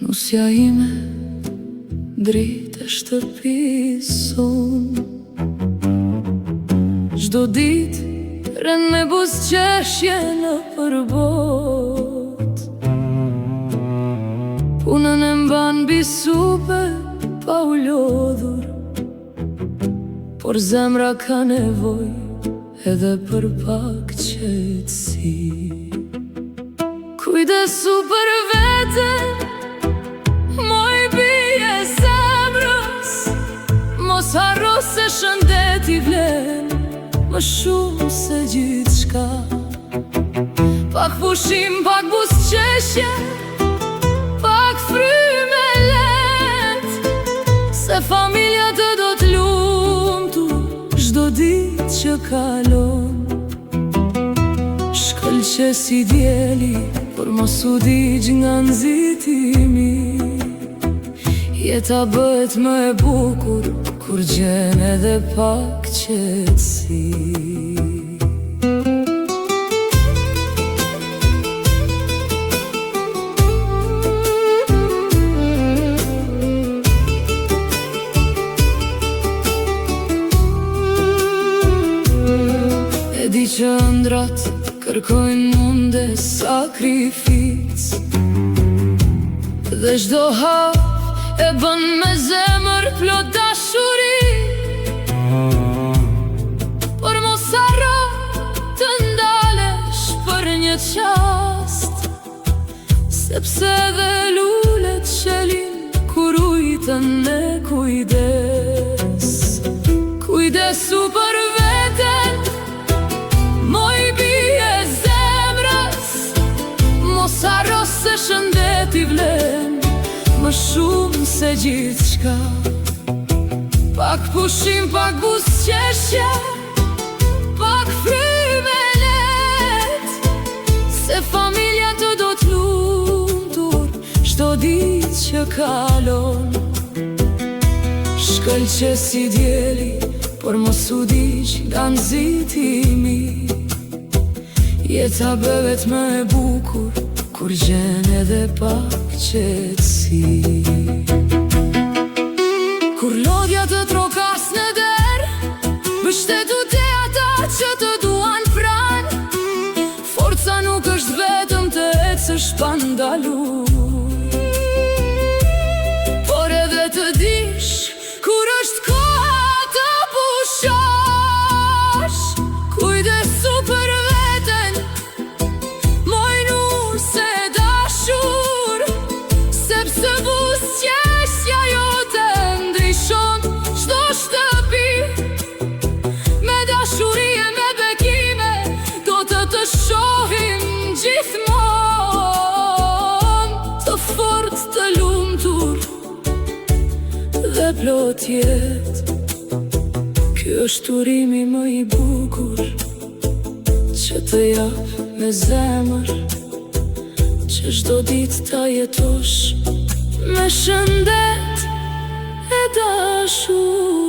Nusja ime dritë e shtëpison, çdo ditë rën me buzëqeshje në përbot. Punën e mban mbi supe pa u lodhur, por zemra ka nevoj edhe për pak qetësi. Kujdesu për veten, moj bie zemrës, mos harro se shëndeti vlen më shumë se gjithçka. Pak pushim, pak buzëqeshje, pak fryme let, se familja të do t'lumtur çdo ditë që kalon. Shkëlqe si djeli, por mos u digj nga nxitimi. Jeta bëhet më e bukur kur gjen edhe pak qetësi. E di që ëndrat kërkojnë munde sakrificë, dhe çdo hap e bën me zemër plot dashuri. Por mos harro të ndalesh për një qast, sepse dhe lulet shelin kur ujtën me kujdes. Kujdesu për veten, moj bie zemrës, mos harro se shëndeti vlen më shumë se gjithçka. Pak pushim, pak buzëqeshje, pak fryme let, se familja të do t'lumtur çdo ditë që kalon. Shkëlqe si djeli, por mos u digj nga nxitimi. Jeta bëhet më e bukur kur gjen edhe pak qetësi. Kur lodhja të trokas në der, mbështetu te ata që të duan pran. Forca nuk është vetëm të ecësh pa ndalur, por edhe të dish kur është koha të pushosh. Kujdesu për veten, moj nur se dashur, sepse buzëqeshja jote ndryshon çdo shtëpi. Me dashuri e me bekime do të shohim gjithmonë, të fortë, të lumtur dhe plot jetë. Ky është urimi më i bukur që të jap me zemër, që çdo ditë ta jetosh me shëndet e dashur.